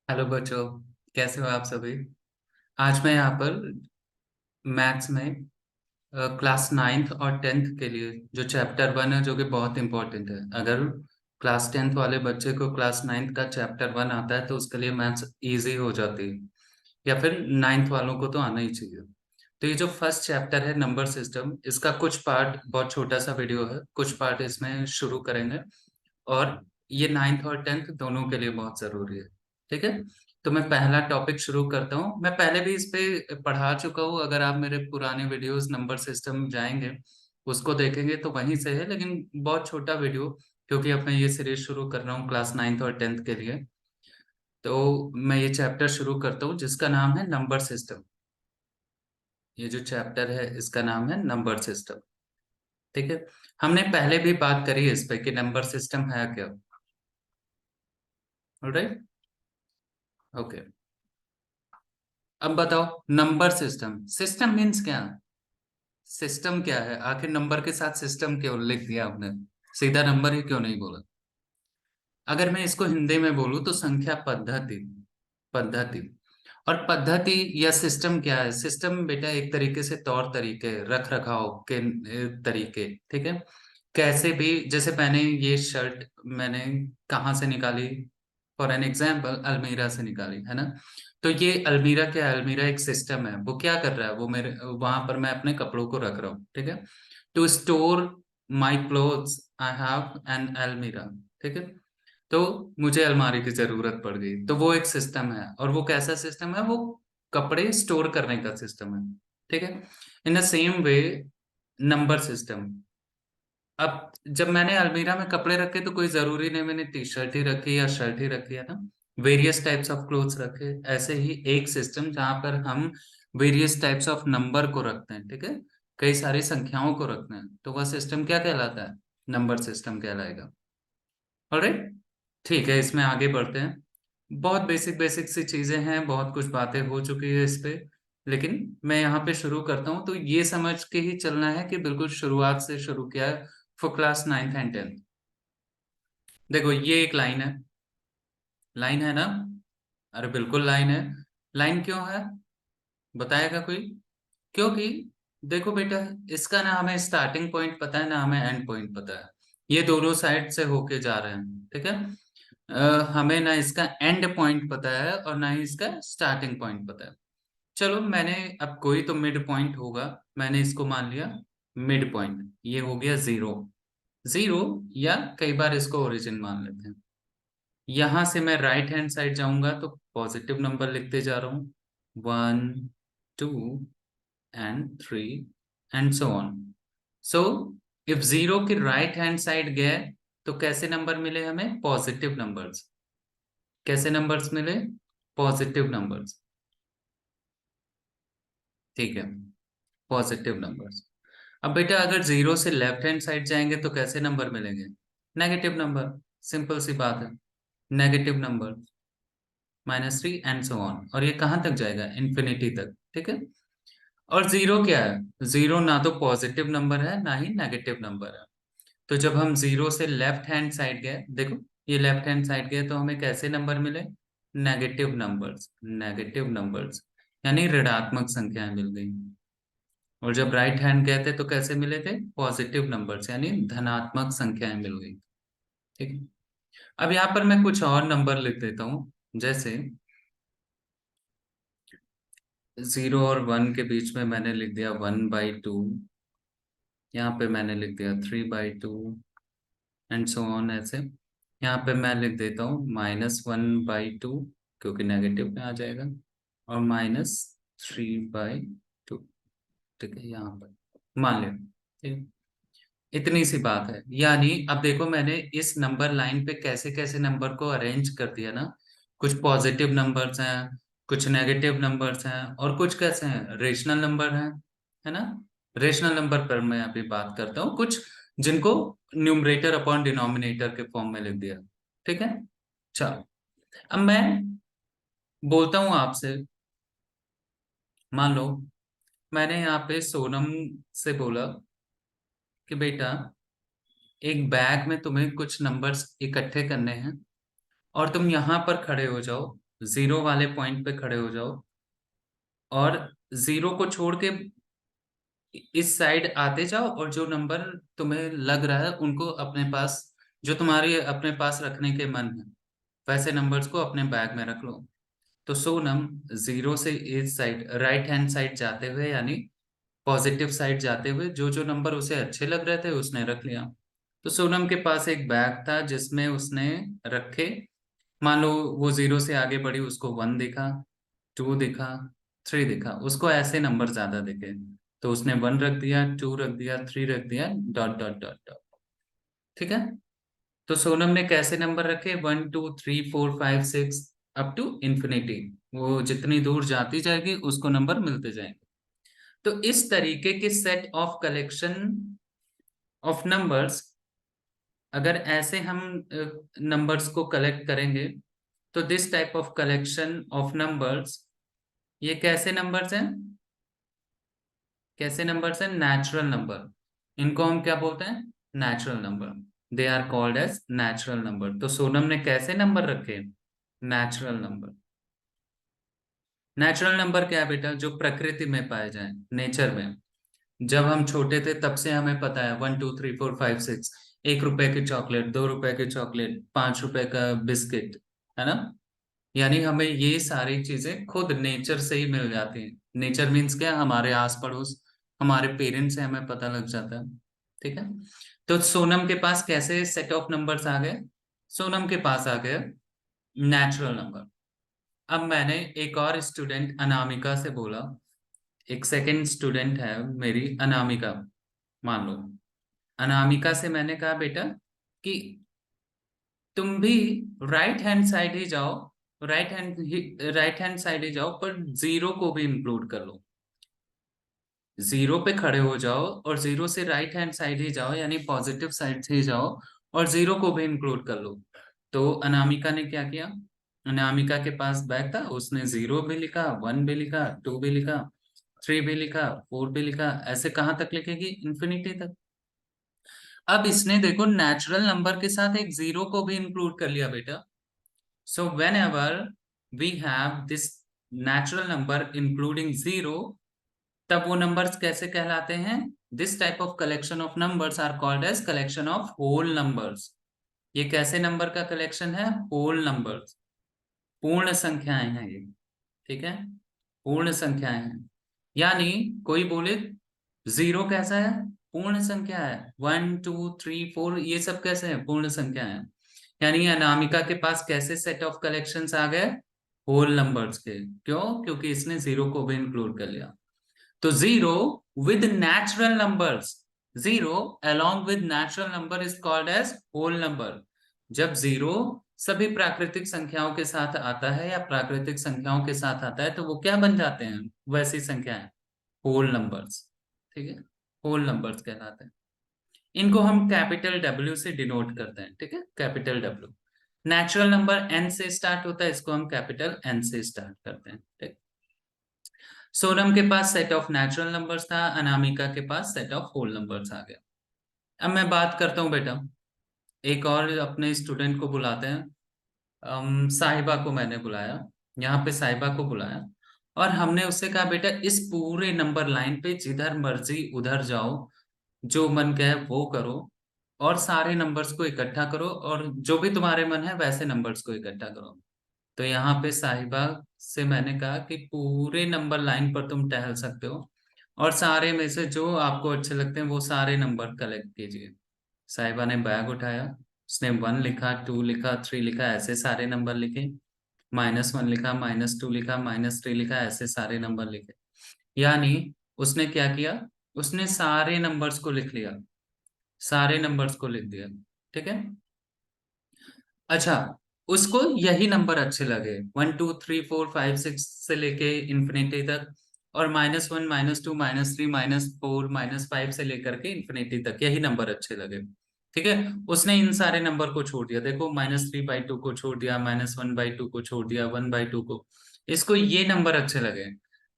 Hello बच्चों। कैसे हो आप सभी। आज मैं यहाँ पर मैथ्स में क्लास नाइन्थ और टेंथ के लिए जो चैप्टर वन है जो कि बहुत इंपॉर्टेंट है। अगर क्लास टेंथ वाले बच्चे को क्लास नाइन्थ का चैप्टर वन आता है तो उसके लिए मैथ्स इजी हो जाती है, या फिर नाइन्थ वालों को तो आना ही चाहिए। तो ये जो फर्स्ट चैप्टर है नंबर सिस्टम, इसका कुछ पार्ट, बहुत छोटा सा वीडियो है, कुछ पार्ट इसमें शुरू करेंगे। और ये नाइन्थ और टेंथ दोनों के लिए बहुत जरूरी है। ठीक है। तो मैं पहला टॉपिक शुरू करता हूँ। मैं पहले भी इस पे पढ़ा चुका हूँ। अगर आप मेरे पुराने वीडियोस नंबर सिस्टम जाएंगे उसको देखेंगे तो वहीं से है, लेकिन बहुत छोटा वीडियो, क्योंकि अब मैं ये सीरीज शुरू कर रहा हूँ क्लास नाइन्थ और टेंथ के लिए। तो मैं ये चैप्टर शुरू करता हूँ जिसका नाम है नंबर सिस्टम। ये जो चैप्टर है इसका नाम है नंबर सिस्टम। ठीक है। हमने पहले भी बात करी है इस पे कि नंबर सिस्टम है क्या। ऑलराइट। ओके। अब बताओ, नंबर सिस्टम, सिस्टम मीन्स क्या। सिस्टम क्या है आखिर, नंबर के साथ सिस्टम क्यों लिख दिया आपने, सीधा नंबर ही क्यों नहीं बोला। अगर मैं इसको हिंदी में बोलूं तो संख्या पद्धति। पद्धति। और पद्धति या सिस्टम क्या है, सिस्टम बेटा एक तरीके से तौर तरीके, रख रखाव के तरीके। ठीक है। कैसे भी, जैसे मैंने ये शर्ट मैंने कहाँ से निकाली, फॉर एन एग्जाम्पल अलमीरा से निकाली, है ना। तो ये अलमीरा क्या है, अलमीरा एक सिस्टम है। वो क्या कर रहा है, वो मेरे वहां पर मैं अपने कपड़ों को रख रहा हूँ। ठीक है। To store my clothes I have an अलमीरा। ठीक है। तो मुझे अलमारी की जरूरत पड़ गई, तो वो एक सिस्टम है। और वो कैसा सिस्टम है, वो कपड़े स्टोर करने का सिस्टम है। ठीक है। In the same way number system. अब जब मैंने अलमीरा में कपड़े रखे तो कोई जरूरी नहीं मैंने टी शर्ट ही रखी या शर्ट ही रखी, है ना। वेरियस टाइप्स ऑफ क्लोथ्स रखे। ऐसे ही एक सिस्टम जहां पर हम वेरियस टाइप्स ऑफ नंबर को रखते हैं। ठीक है। कई सारी संख्याओं को रखते हैं, तो वह सिस्टम क्या कहलाता है, नंबर सिस्टम कहलाएगा। ऑलराइट। ठीक है, इसमें आगे बढ़ते हैं। बहुत बेसिक बेसिक सी चीजें हैं, बहुत कुछ बातें हो चुकी है इस पे, लेकिन मैं यहाँ पे शुरू करता हूँ। तो ये समझ के ही चलना है कि बिल्कुल शुरुआत से शुरू किया है for class ninth and tenth. देखो ये एक लाइन है। लाइन है ना। अरे बिल्कुल लाइन है। लाइन क्यों है, बताएगा कोई। क्योंकि देखो बेटा, इसका ना हमें स्टार्टिंग पॉइंट पता है ना हमें एंड पॉइंट पता है। ये दोनों साइड से होके जा रहे हैं। ठीक है। हमें ना इसका एंड पॉइंट पता है और ना ही इसका स्टार्टिंग पॉइंट पता है। चलो मैंने, अब कोई तो मिड पॉइंट होगा, मैंने इसको मान लिया मिड पॉइंट, ये हो गया जीरो। जीरो, या कई बार इसको ओरिजिन मान लेते हैं। यहां से मैं राइट हैंड साइड जाऊंगा तो पॉजिटिव नंबर लिखते जा रहा हूँ, one, two and three and so on. So if zero की राइट हैंड साइड गए तो कैसे नंबर मिले हमें, पॉजिटिव नंबर्स। कैसे नंबर्स मिले, पॉजिटिव नंबर्स। ठीक है, पॉजिटिव नंबर्स। अब बेटा अगर जीरो से लेफ्ट हैंड साइड जाएंगे तो कैसे नंबर मिलेंगे, नेगेटिव नंबर। सिंपल सी बात है, negative number, -3 and so on. और ये कहाँ तक जाएगा, इन्फिनिटी तक। ठीक है। और जीरो क्या है, जीरो ना तो पॉजिटिव नंबर है ना ही नेगेटिव नंबर है। तो जब हम जीरो से लेफ्ट हैंड साइड गए, देखो ये लेफ्ट हैंड साइड गए तो हमें कैसे नंबर मिले, नेगेटिव नंबर्स। नेगेटिव नंबर्स यानी ऋणात्मक संख्याएं मिल गई। और जब राइट हैंड गए थे तो कैसे मिले थे, पॉजिटिव नंबर्स यानी धनात्मक संख्याएं मिल गई। ठीक है। अब यहाँ पर मैं कुछ और नंबर लिख देता हूँ, जैसे जीरो और वन के बीच में मैंने लिख दिया 1/2। यहाँ पे मैंने लिख दिया 3/2 एंड सो ऑन ऐसे। यहाँ पे मैं लिख देता हूँ -1/2, क्योंकि नेगेटिव में आ जाएगा, और -3/2। ठीक है, यहाँ पर मान लिया। ठीक है? इतनी सी बात है। यानी अब देखो मैंने इस नंबर लाइन पे कैसे कैसे नंबर को अरेंज कर दिया ना। कुछ पॉजिटिव नंबर्स हैं, कुछ नेगेटिव नंबर्स हैं, और कुछ कैसे हैं, रेशनल नंबर हैं, है ना। रेशनल नंबर पर मैं अभी बात करता हूँ, कुछ जिनको न्यूमरेटर अपॉन डिनोमिनेटर के फॉर्म में लिख दिया। ठीक है। चलो, अब मैं बोलता हूँ आपसे, मान लो मैंने यहाँ पे सोनम से बोला कि बेटा एक बैग में तुम्हें कुछ नंबर्स इकट्ठे करने हैं और तुम यहाँ पर खड़े हो जाओ जीरो वाले पॉइंट पे खड़े हो जाओ और जीरो को छोड़ के इस साइड आते जाओ, और जो नंबर तुम्हें लग रहा है उनको अपने पास, जो तुम्हारे अपने पास रखने के मन है, वैसे नंबर्स को अपने बैग में रख लो। तो सोनम जीरो से इस साइड राइट हैंड साइड जाते हुए, यानी पॉजिटिव साइड जाते हुए, जो जो नंबर उसे अच्छे लग रहे थे उसने रख लिया। तो सोनम के पास एक बैग था जिसमें उसने रखे। मान लो वो जीरो से आगे बढ़ी, उसको वन दिखा, टू दिखा, थ्री दिखा, उसको ऐसे नंबर ज्यादा दिखे, तो उसने वन रख दिया, टू रख दिया, थ्री रख दिया, डॉट डॉट डॉट डॉट। ठीक है। तो सोनम ने कैसे नंबर रखे? One two three four five six up to infinity. वो जितनी दूर जाती जाएगी उसको नंबर मिलते जाएंगे। तो इस तरीके के set of collection of numbers, अगर ऐसे हम नंबर्स को कलेक्ट करेंगे, तो this type of collection of numbers, ये कैसे नंबर्स हैं? कैसे नंबर्स हैं? Natural number. इनको हम क्या बोलते हैं? Natural number. They are called as natural number. तो सोनम ने कैसे नंबर रखे? Natural number. नेचुरल नंबर क्या है बेटा? जो प्रकृति में पाए जाए, नेचर में। जब हम छोटे थे तब से हमें पता है, one two three four five six, 1 रुपए की चॉकलेट, 2 रुपए की चॉकलेट, 5 रुपए का बिस्किट, है ना? यानी हमें ये सारी चीजें खुद नेचर से ही मिल जाती हैं। नेचर मीन्स क्या? हमारे आस पड़ोस, हमारे पेरेंट्स से हमें पता लग जाता है। ठीक है। तो सोनम के पास कैसे सेट ऑफ नंबर्स आ गए? सोनम के पास आ गए नेचुरल नंबर। अब मैंने एक और स्टूडेंट अनामिका से बोला, एक सेकंड स्टूडेंट है मेरी, अनामिका, मान लो। अनामिका से मैंने कहा बेटा कि तुम भी राइट हैंड साइड ही जाओ, राइट हैंड साइड ही जाओ, पर जीरो को भी इंक्लूड कर लो। जीरो पे खड़े हो जाओ और जीरो से राइट हैंड साइड ही जाओ, यानी पॉजिटिव साइड से ही जाओ, और जीरो को भी इंक्लूड कर लो। तो अनामिका ने क्या किया? अनामिका के पास बैग था, उसने जीरो भी लिखा, वन भी लिखा, टू भी लिखा, थ्री भी लिखा, फोर भी लिखा, ऐसे कहाँ तक लिखेगी? इंफिनिटी तक। अब इसने देखो नेचुरल नंबर के साथ एक जीरो को भी इंक्लूड कर लिया बेटा। So whenever we have this natural number including zero, तब वो नंबर्स कैसे कहलाते हैं? This type of collection of numbers are called as collection of whole numbers. ये कैसे नंबर का कलेक्शन है? Whole numbers. पूर्ण संख्याएं हैं ये। ठीक है। पूर्ण संख्याएं हैं। यानी कोई बोले जीरो कैसा है? पूर्ण संख्या है। वन टू थ्री फोर ये सब कैसे हैं? पूर्ण संख्या है। यानी अनामिका के पास कैसे सेट ऑफ कलेक्शंस आ गए? होल नंबर्स के। क्यों? क्योंकि इसने जीरो को भी इंक्लूड कर लिया। तो zero with natural numbers, zero along with natural number is called as whole number। जब जीरो सभी प्राकृतिक संख्याओं के साथ आता है या प्राकृतिक संख्याओं के साथ आता है, तो वो क्या बन जाते हैं? वैसी संख्याएं, होल नंबर्स। ठीक है। होल नंबर्स कहलाते हैं। इनको हम कैपिटल डब्ल्यू से डिनोट करते हैं। ठीक है, capital W. Natural number N से स्टार्ट होता है, इसको हम कैपिटल एन से स्टार्ट करते हैं। ठीक। सोनम के पास सेट ऑफ नेचुरल नंबर्स था, अनामिका के पास सेट ऑफ होल नंबर्स आ गया। अब मैं बात करता हूँ बेटा, एक और अपने स्टूडेंट को बुलाते हैं। साहिबा को मैंने बुलाया, यहाँ पे साहिबा को बुलाया, और हमने उससे कहा बेटा इस पूरे नंबर लाइन पे जिधर मर्जी उधर जाओ, जो मन कहे वो करो, और सारे नंबर्स को इकट्ठा करो, और जो भी तुम्हारे मन है वैसे नंबर्स को इकट्ठा करो। तो यहाँ पे साहिबा से मैंने कहा कि पूरे नंबर लाइन पर तुम टहल सकते हो, और सारे में से जो आपको अच्छे लगते हैं वो सारे नंबर कलेक्ट कीजिए। साहिबा ने बैग उठाया, उसने वन लिखा, टू लिखा, थ्री लिखा, ऐसे सारे नंबर लिखे। माइनस वन लिखा, माइनस टू लिखा, माइनस थ्री लिखा, ऐसे सारे नंबर लिखे। यानी उसने क्या किया? उसने सारे नंबर्स को लिख लिया, सारे नंबर्स को लिख दिया। ठीक है। अच्छा, उसको यही नंबर अच्छे लगे, one two three four five six से लेके इंफिनिटी तक, और minus one, minus two, minus three, minus four, minus five से लेकर के इंफिनिटी तक यही नंबर अच्छे लगे। ठीक है। उसने इन सारे नंबर को छोड़ दिया, देखो माइनस थ्री बाई टू को छोड़ दिया, माइनस वन बाई टू को छोड़ दिया, वन बाई टू को, इसको ये नंबर अच्छे लगे।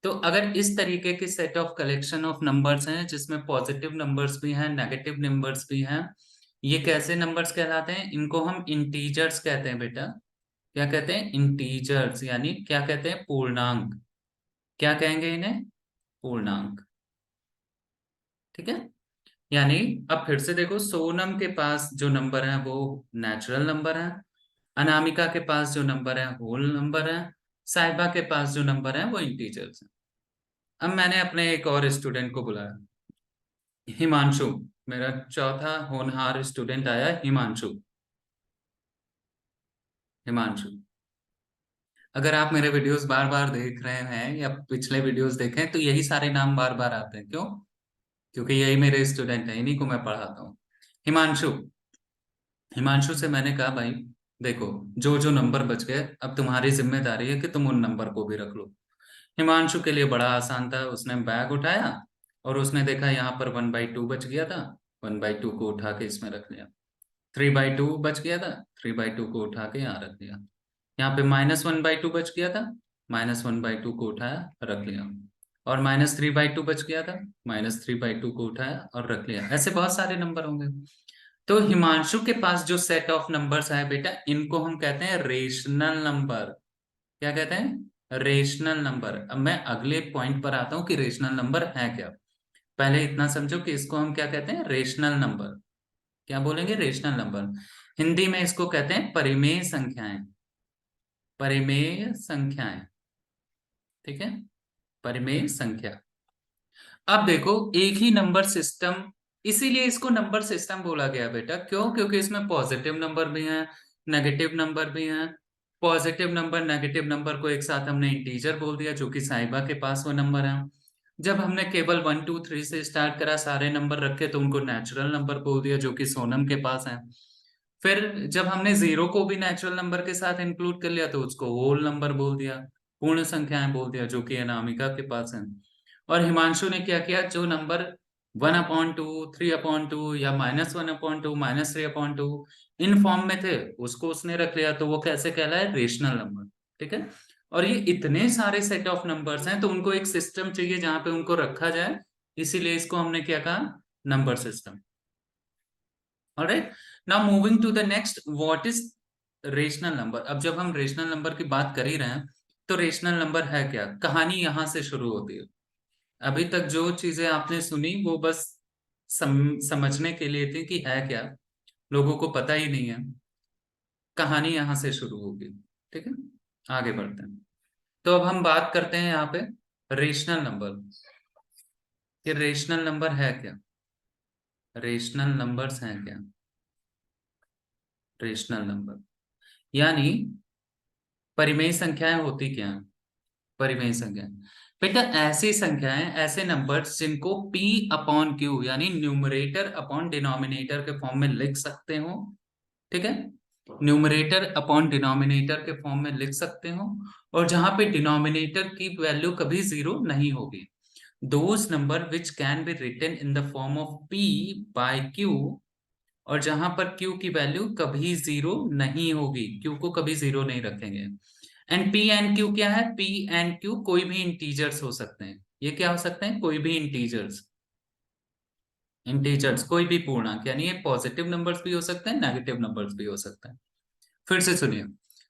तो अगर इस तरीके के set of collection of numbers हैं जिसमें पॉजिटिव नंबर्स भी हैं, नेगेटिव नंबर्स भी हैं, ये कैसे नंबर्स कहलाते हैं? इनको हम इंटीजर्स कहते हैं बेटा। क्या कहते हैं? इंटीजर्स, यानी क्या कहते हैं? पूर्णांक। क्या कहेंगे इन्हें? पूर्णांक। ठीक है। यानी अब फिर से देखो, सोनम के पास जो नंबर है वो नेचुरल नंबर है, अनामिका के पास जो नंबर है होल नंबर है, साहिबा के पास जो नंबर है वो इंटीजर्स है। अब मैंने अपने एक और स्टूडेंट को बुलाया, हिमांशु। मेरा चौथा होनहार स्टूडेंट आया, हिमांशु। हिमांशु, अगर आप मेरे वीडियोस बार बार देख रहे हैं या पिछले वीडियोस देखें तो यही सारे नाम बार बार आते हैं। क्यों? क्योंकि यही मेरे स्टूडेंट हैं, इन्हीं को मैं पढ़ाता हूँ। हिमांशु। हिमांशु से मैंने कहा, भाई देखो, जो जो नंबर बच गए अब तुम्हारी जिम्मेदारी है कि तुम उन नंबर को भी रख लो। हिमांशु के लिए बड़ा आसान था, उसने बैग उठाया और उसने देखा यहाँ पर 1/2 बच गया था, 1/2 को उठा के इसमें रख लिया। 3/2 बच गया था, 3/2 को उठा के यहाँ रख दिया। यहाँ पे -1/2 बच गया था, -1/2 को उठाया रख लिया। और -3/2 बच गया था, -3/2 को उठाया और रख लिया। ऐसे बहुत सारे नंबर होंगे। तो हिमांशु के पास जो सेट ऑफ नंबर्स है बेटा, इनको हम कहते हैं रेशनल नंबर। क्या कहते हैं? Rational number. अब मैं अगले पॉइंट पर आता हूं कि रेशनल नंबर है क्या। पहले इतना समझो कि इसको हम क्या कहते हैं? Rational number. क्या बोलेंगे? Rational number. हिंदी में इसको कहते हैं परिमेय संख्याएं। परिमेय संख्याएं। ठीक है। परिमेय संख्या। अब देखो, एक ही नंबर सिस्टम, इसीलिए इसको नंबर सिस्टम बोला गया बेटा। क्यों? क्योंकि इसमें पॉजिटिव नंबर भी हैं, नेगेटिव नंबर भी हैं। पॉजिटिव नंबर नेगेटिव नंबर को एक साथ हमने इंटीजर बोल दिया, जो कि साहिबा के पास वो नंबर है। जब हमने केवल 1 2 3 से स्टार्ट करा, सारे नंबर रखे, तो उनको नेचुरल नंबर बोल दिया, जो कि सोनम के पास है। फिर जब हमने जीरो को भी नेचुरल नंबर के साथ इंक्लूड कर लिया, तो उसको होल नंबर बोल दिया, पूर्ण संख्याएं बोल दिया, जो कि अनामिका के पास है। और हिमांशु ने क्या किया? जो नंबर 1/2, 3/2 या -1/2, -3/2 इन फॉर्म में थे, उसको उसने रख लिया, तो वो कैसे कहलाए? Rational number. ठीक है। और ये इतने सारे सेट ऑफ नंबर्स हैं, तो उनको एक सिस्टम चाहिए जहां पे उनको रखा जाए, इसीलिए इसको हमने क्या कहा? Number system. Alright. Now moving to the next, what is rational number. अब जब हम रेशनल नंबर की बात कर ही रहे हैं, तो रेशनल नंबर है क्या? कहानी यहां से शुरू होती है। अभी तक जो चीजें आपने सुनी वो बस समझने के लिए थी कि है क्या, लोगों को पता ही नहीं है। कहानी यहां से शुरू होगी। ठीक है। आगे बढ़ते हैं। तो अब हम बात करते हैं यहाँ पे रेशनल नंबर, कि रेशनल नंबर है क्या। रेशनल नंबर्स हैं क्या? रेशनल नंबर यानी परिमेय संख्याएं होती क्या हैं? परिमेय संख्याएं बेटा ऐसी संख्याएं, ऐसे नंबर्स जिनको P/Q यानी न्यूमरेटर अपॉन डिनोमिनेटर के फॉर्म में लिख सकते हो। ठीक है। न्यूमरेटर अपॉन डिनोमिनेटर के फॉर्म में लिख सकते हो, और जहां पे डिनोमिनेटर की वैल्यू कभी जीरो नहीं होगी। Those number which can be written in the form of P/Q, और जहां पर Q की वैल्यू कभी जीरो नहीं होगी, Q को कभी जीरो नहीं रखेंगे। एंड P&Q क्या है? P&Q कोई भी इंटीजर्स हो सकते हैं। ये क्या हो सकते हैं? कोई भी इंटीजर्स। इंटीजर्स कोई भी पूर्णांक, यानी ये पॉजिटिव नंबर्स भी हो सकते हैं, नेगेटिव नंबर्स भी हो सकते हैं। फिर से सुनिए,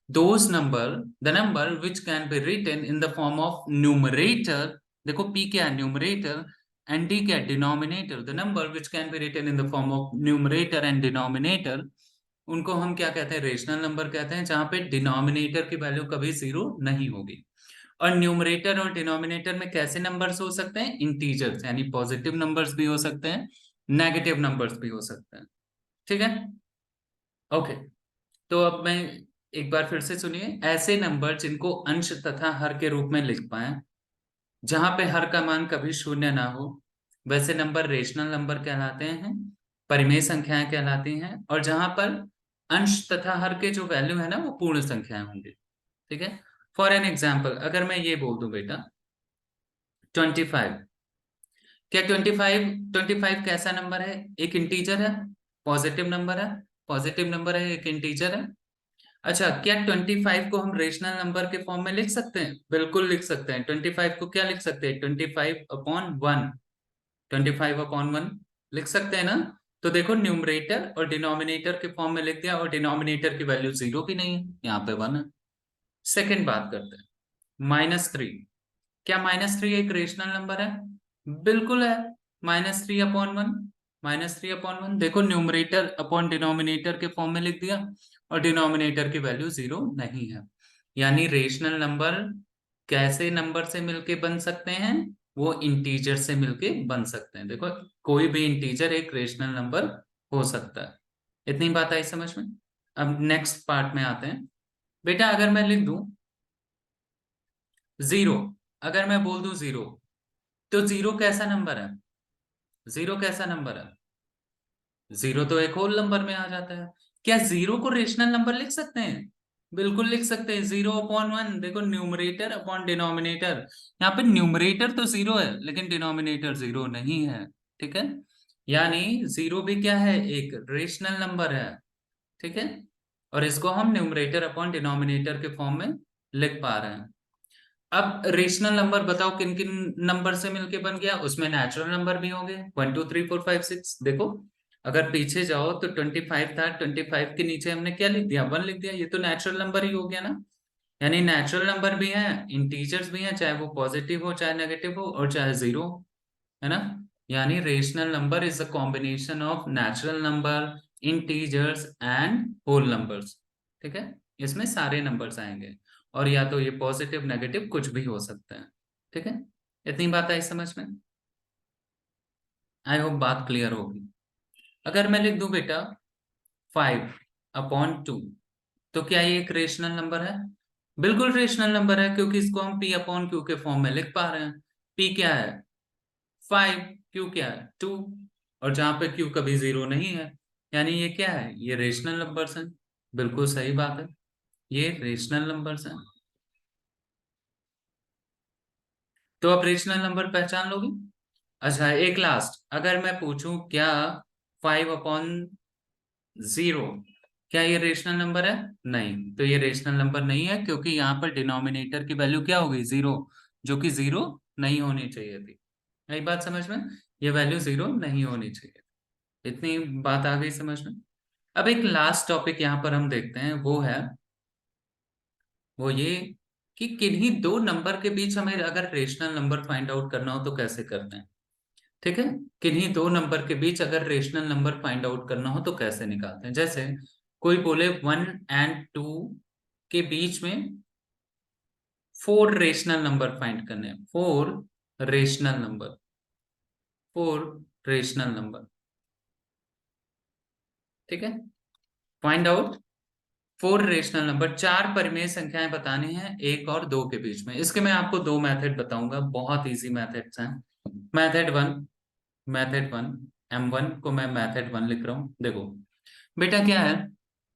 those number, the number which can be written in the form of numerator. देखो P क्या है? न्यूमरेटर। एंड D क्या है? Denominator. The number which can be written in the form of numerator and denominator, उनको हम क्या कहते हैं? रेशनल नंबर कहते हैं, जहां पे डिनोमिनेटर की वैल्यू कभी जीरो नहीं होगी। और न्यूमरेटर और डिनोमिनेटर में कैसे नंबर्स हो सकते हैं? इंटीजर्स, यानी पॉजिटिव नंबर्स भी हो सकते हैं, नेगेटिव नंबर्स भी हो सकते हैं। ठीक है। ओके। तो अब मैं एक बार फिर से सुनिए, ऐसे नंबर जिनको अंश तथा हर के रूप में लिख पाए, जहां पे हर का मान कभी शून्य ना हो, वैसे नंबर रेशनल नंबर कहलाते हैं, परिमेय संख्याएं कहलाती हैं। और जहां पर अंश तथा हर के जो वैल्यू है ना, वो पूर्ण संख्याएं होंगी। ठीक है। फॉर एन एग्जाम्पल, अगर मैं ये बोल दूं बेटा 25, क्या 25 कैसा नंबर है? एक इंटीजर है, पॉजिटिव नंबर है। पॉजिटिव नंबर है, एक इंटीजर है। अच्छा, क्या 25 को हम रेशनल नंबर के फॉर्म में लिख सकते हैं? बिल्कुल लिख सकते हैं। 25 को क्या लिख सकते हैं? 25/1। 25/1 लिख सकते हैं ना। तो देखो न्यूमरेटर और डिनोमिनेटर के फॉर्म में लिख दिया, और डिनोमिनेटर की वैल्यू 0 भी नहीं है, यहाँ पे 1 है। सेकेंड बात करते हैं, -3। क्या -3 एक रेशनल नंबर है? बिल्कुल है। -3/1, -3/1। देखो न्यूमरेटर अपॉन डिनोमिनेटर के फॉर्म में लिख दिया, और डिनोमिनेटर की वैल्यू 0 नहीं है। यानी रेशनल नंबर कैसे नंबर से मिलके बन सकते हैं? वो इंटीजर से मिलके बन सकते हैं। देखो कोई भी इंटीजर एक रेशनल नंबर हो सकता है। इतनी बात आई समझ में? अब नेक्स्ट पार्ट में आते हैं। बेटा अगर मैं लिख दूं 0, अगर मैं बोल दूं 0, तो 0 कैसा नंबर है? 0 कैसा नंबर है? 0 तो एक होल नंबर में आ जाता है। क्या 0 को रेशनल नंबर लिख सकते हैं? बिल्कुल लिख सकते हैं। 0/1। देखो न्यूमरेटर अपॉन डिनोमिनेटर, यहाँ पे न्यूमरेटर तो 0 है लेकिन डिनोमिनेटर 0 नहीं है। ठीक है, यानी 0 भी क्या है? एक रेशनल नंबर है। ठीक है, और इसको हम न्यूमरेटर अपॉन डिनोमिनेटर के फॉर्म में लिख पा रहे हैं। अब रेशनल नंबर बताओ किन किन नंबर से मिलके बन गया? उसमें नेचुरल नंबर भी होंगे, 1 2 3 4 5 6। देखो अगर पीछे जाओ तो 25 था, 25 के नीचे हमने क्या लिख दिया? 1 लिख दिया। ये तो नेचुरल नंबर ही हो गया ना। यानी नेचुरल नंबर भी है, इंटीजर्स भी हैं, चाहे वो पॉजिटिव हो चाहे नेगेटिव हो और चाहे 0, है ना। यानी rational number is a combination of natural number, integers and whole numbers. ठीक है, इसमें सारे नंबर्स आएंगे, और या तो ये पॉजिटिव नेगेटिव कुछ भी हो सकते हैं। ठीक है, इतनी बात आई समझ में? आई होप बात क्लियर होगी। अगर मैं लिख दूं बेटा 5/2, तो क्या ये एक रेशनल नंबर है? बिल्कुल रेशनल नंबर है, क्योंकि इसको हम P/Q के फॉर्म में लिख पा रहे हैं। P क्या है? 5। Q क्या है? 2। और जहां पे Q कभी 0 नहीं है, यानी ये क्या है? ये रेशनल नंबर्स हैं। बिल्कुल सही बात है, ये रेशनल नंबर्स हैं। तो आप रेशनल नंबर पहचान लोगे। अच्छा एक लास्ट, अगर मैं पूछूं क्या 5/0, क्या ये रेशनल नंबर है? नहीं, तो ये रेशनल नंबर नहीं है, क्योंकि यहाँ पर डिनोमिनेटर की वैल्यू क्या हो गई? 0, जो कि 0 नहीं होनी चाहिए थी। यही बात समझ में? ये वैल्यू 0 नहीं होनी चाहिए। इतनी बात आ गई समझ में? अब एक लास्ट टॉपिक यहाँ पर हम देखते हैं, वो ये कि किन्हीं दो नंबर के बीच हमें अगर रेशनल नंबर फाइंड आउट करना हो तो कैसे करते हैं। ठीक है, किन्हीं दो नंबर के बीच अगर रेशनल नंबर फाइंड आउट करना हो तो कैसे निकालते हैं। जैसे कोई बोले 1 और 2 के बीच में 4 रेशनल नंबर फाइंड करने हैं। 4 रेशनल नंबर। ठीक है, फाइंड आउट 4 रेशनल नंबर। 4 परिमेय संख्याएं बतानी है 1 और 2 के बीच में। इसके मैं आपको 2 मेथड बताऊंगा, बहुत इजी मेथड्स हैं। मेथड 1 M1 को मैं मेथड 1 लिख रहा हूँ। देखो बेटा क्या है,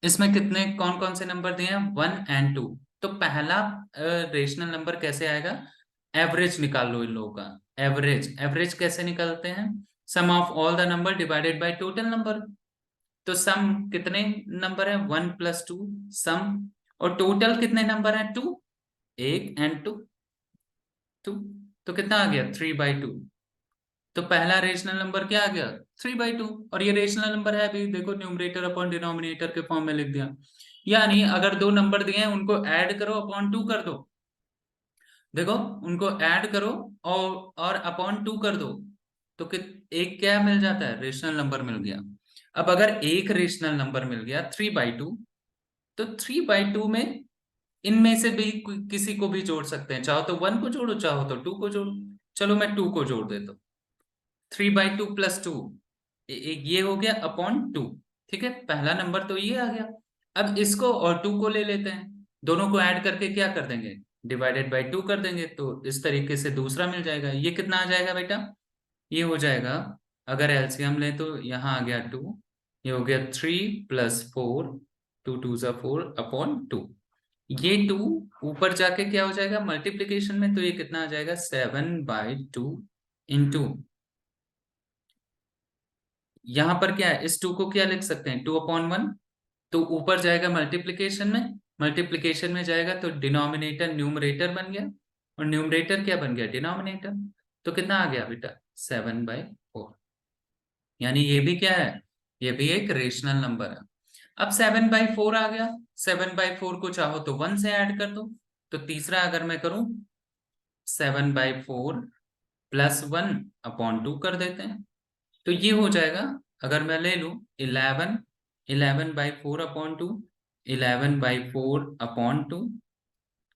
इसमें कितने कौन कौन से नंबर दिए हैं? 1 और 2। तो पहला रेशनल नंबर कैसे आएगा? एवरेज निकाल लो इन लोगों का। एवरेज, एवरेज कैसे निकालते हैं? Sum of all the number divided by total number. तो सम कितने नंबर है? 1 + 2 सम। और टोटल कितने नंबर है? 2। 1 और 2। तो कितना आ गया? 3/2। तो पहला रेशनल नंबर क्या आ गया? 3/2। और ये रेशनल नंबर है भी, देखो न्यूमरेटर अपॉन डिनोमिनेटर के फॉर्म में लिख दिया। यानी अगर दो नंबर दिए हैं उनको ऐड करो, अपॉन 2 कर दो। देखो उनको ऐड करो और अपॉन 2 कर दो, तो एक क्या मिल जाता है? रेशनल नंबर मिल गया। अब अगर एक रेशनल नंबर मिल गया 3/2, तो 3/2 में इनमें से भी किसी को भी जोड़ सकते हैं। चाहो तो 1 को जोड़ो, चाहो तो 2 को जोड़ो। चलो मैं 2 को जोड़ देता हूँ। 3/2 + 2, ये हो गया अपॉन 2। ठीक है, पहला नंबर तो ये आ गया। अब इसको और 2 को ले लेते हैं, दोनों को ऐड करके क्या कर देंगे? डिवाइडेड बाय 2 कर देंगे, तो इस तरीके से दूसरा मिल जाएगा। ये कितना आ जाएगा बेटा? ये हो जाएगा, अगर एलसीएम लें तो यहाँ आ गया 2, ये हो गया 3 + 4, 2 × 2 = 4/2। ये 2 ऊपर जाके क्या हो जाएगा मल्टीप्लीकेशन में? तो ये कितना आ जाएगा? 7/2 इंटू, यहां पर क्या है? इस 2 को क्या लिख सकते हैं? 2/1। तो ऊपर जाएगा मल्टीप्लीकेशन में, मल्टीप्लीकेशन में जाएगा तो डिनोमिनेटर न्यूमरेटर बन गया, और न्यूमरेटर क्या बन गया? डिनोमिनेटर। तो कितना आ गया बेटा? 7/4। यानी ये भी क्या है? ये भी एक रेशनल नंबर है। अब 7/4 आ गया, 7/4 को चाहो तो 1 से ऐड कर दो। तो तीसरा अगर मैं करूं 7/4 +1/2 कर देते हैं, तो ये हो जाएगा। अगर मैं ले लूं 11, 11/4/2, 11/4/2,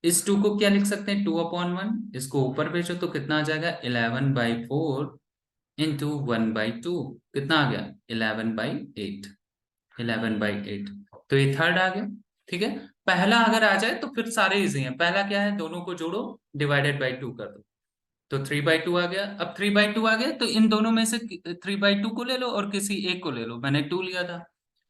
इस 2 को क्या लिख सकते हैं 2/1, इसको ऊपर भेजो तो कितना आ जाएगा 11/4 इंटू 1/2, कितना आ गया 11/8, 11/8। तो ये थर्ड आ गया। ठीक है, पहला अगर आ जाए तो फिर सारे इजी हैं। पहला क्या है, दोनों को जोड़ो, डिवाइडेड बाई 2 कर दो, तो 3/2 आ गया। अब 3/2 आ गया तो इन दोनों में से 3/2 को ले लो और किसी एक को ले लो, मैंने 2 लिया था।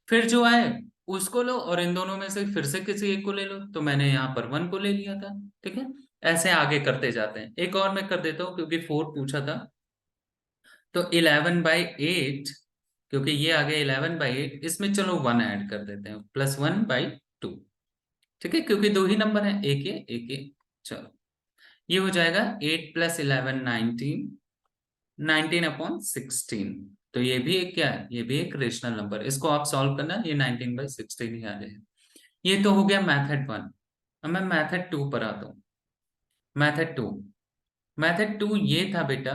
फिर जो आए उसको लो और इन दोनों में से फिर से किसी एक को ले लो, तो मैंने यहाँ पर 1 को ले लिया था। ठीक है, ऐसे आगे करते जाते हैं। एक और मैं कर देता हूँ क्योंकि 4 पूछा था। तो 11/8, क्योंकि ये आ गया 11/8, इसमें चलो 1 ऐड कर देते हैं, +1/2। ठीक है, क्योंकि दो ही नंबर है, एक ये एक ये। चलो ये हो जाएगा 8 + 11 19, 19/16। तो ये भी एक क्या है, ये भी एक रेशनल नंबर। इसको आप सॉल्व करना, ये 19/16 ही आ जाएगा। ये तो हो गया मेथड 1। अब मैं मेथड 2 पर आता हूँ। मेथड 2 ये था बेटा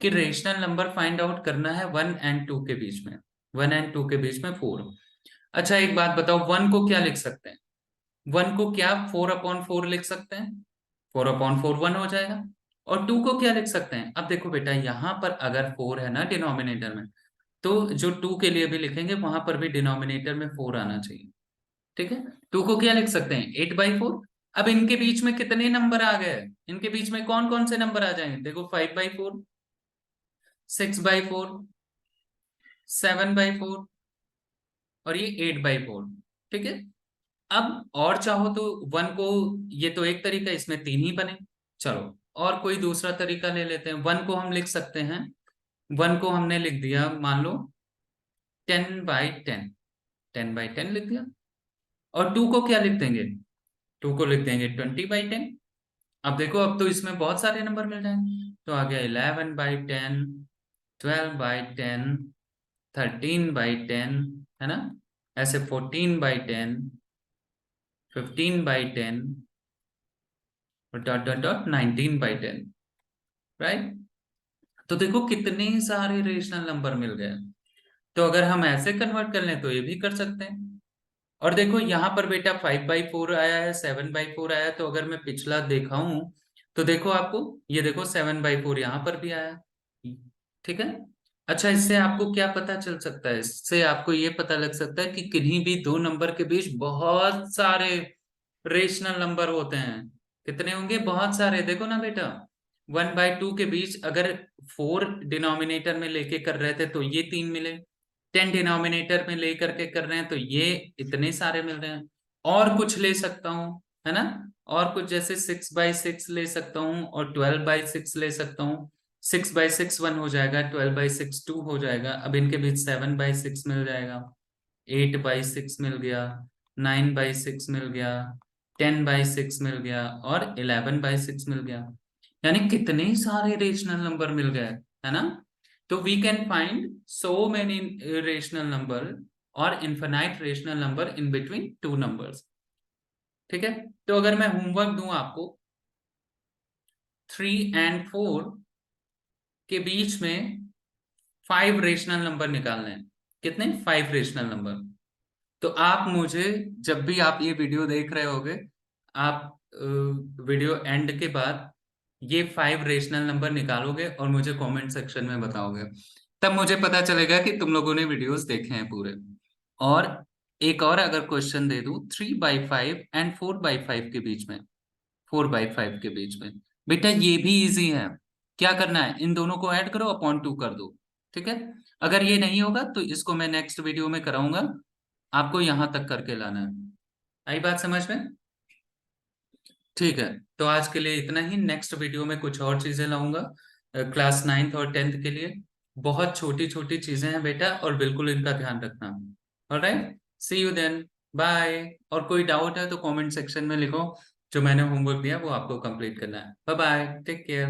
कि रेशनल नंबर फाइंड आउट करना है 1 और 2 के बीच में, 1 और 2 के बीच में 4। अच्छा एक बात बताओ, 1 को क्या लिख सकते हैं, 1 को क्या 4/4 लिख सकते हैं, 4/4 1 हो जाएगा। और 2 को क्या लिख सकते हैं, अब देखो बेटा यहाँ पर अगर 4 है ना डिनोमिनेटर में, तो जो 2 के लिए भी लिखेंगे वहां पर भी डिनोमिनेटर में 4 आना चाहिए। ठीक है, 2 को क्या लिख सकते हैं 8/4। अब इनके बीच में कितने नंबर आ गए, इनके बीच में कौन कौन से नंबर आ जाएंगे, देखो 5/4, 6/4, 7/4 और ये 8/4। ठीक है, अब और चाहो तो 1 को, ये तो एक तरीका, इसमें 3 ही बने। चलो और कोई दूसरा तरीका ले लेते हैं। 1 को हम लिख सकते हैं, 1 को हमने लिख दिया मान लो 10/10, 10/10 लिख दिया। और 2 को क्या लिख देंगे, 2 को लिख देंगे 20/10। अब देखो अब तो इसमें बहुत सारे नंबर मिल जाएंगे, तो आ गया 11/10, 12/10, 13/10, है ना, ऐसे 14/10, 15/10 और डॉट डॉट डॉट 19/10। राइट, तो देखो कितने सारे रेशनल नंबर मिल गए। तो अगर हम ऐसे कन्वर्ट कर लें तो ये भी कर सकते हैं। और देखो यहाँ पर बेटा 5/4 आया है, 7/4 आया है, तो अगर मैं पिछला देखा हूं तो देखो आपको, ये देखो 7/4 यहाँ पर भी आया। ठीक है, अच्छा इससे आपको क्या पता चल सकता है, इससे आपको ये पता लग सकता है कि किन्हीं भी दो नंबर के बीच बहुत सारे रेशनल नंबर होते हैं। कितने होंगे, बहुत सारे। देखो ना बेटा 1/2 के बीच अगर 4 डिनोमिनेटर में लेके कर रहे थे तो ये 3 मिले, 10 डिनोमिनेटर में लेकर के कर रहे हैं तो ये इतने सारे मिल रहे हैं। और कुछ ले सकता हूँ, है ना, और कुछ जैसे 6/6 ले सकता हूँ और 12/6 ले सकता हूँ। 6/6 1 हो जाएगा, 12/6 2 हो जाएगा। अब इनके बीच 7/6 मिल जाएगा, 8/6 मिल गया, 9/6 मिल गया, 10/6 मिल गया और 11/6 मिल गया। यानी कितने सारे रेशनल नंबर मिल गए, है ना। तो we can find so many rational number और infinite rational number in between two numbers. ठीक है, तो अगर मैं होमवर्क दूं आपको, 3 और 4 के बीच में 5 रेशनल नंबर निकालने हैं। कितने, 5 रेशनल नंबर। तो आप मुझे, जब भी आप ये वीडियो देख रहे होगे, आप वीडियो एंड के बाद ये 5 रेशनल नंबर निकालोगे और मुझे कमेंट सेक्शन में बताओगे। तब मुझे पता चलेगा कि तुम लोगों ने वीडियोस देखे हैं पूरे। और एक और अगर क्वेश्चन दे दूं, 3/5 और 4/5 के बीच में, 4/5 के बीच में, बेटा ये भी इजी है। क्या करना है, इन दोनों को ऐड करो, अपॉन 2 कर दो। ठीक है, अगर ये नहीं होगा तो इसको मैं नेक्स्ट वीडियो में कराऊंगा, आपको यहां तक करके लाना है। आई बात समझ में। ठीक है, तो आज के लिए इतना ही। नेक्स्ट वीडियो में कुछ और चीजें लाऊंगा क्लास 9th और 10th के लिए। बहुत छोटी छोटी चीजें हैं बेटा, और बिल्कुल इनका ध्यान रखना। Alright, see you then, bye. और कोई डाउट है तो कमेंट सेक्शन में लिखो, जो मैंने होमवर्क दिया वो आपको कंप्लीट करना है। Bye bye, take care.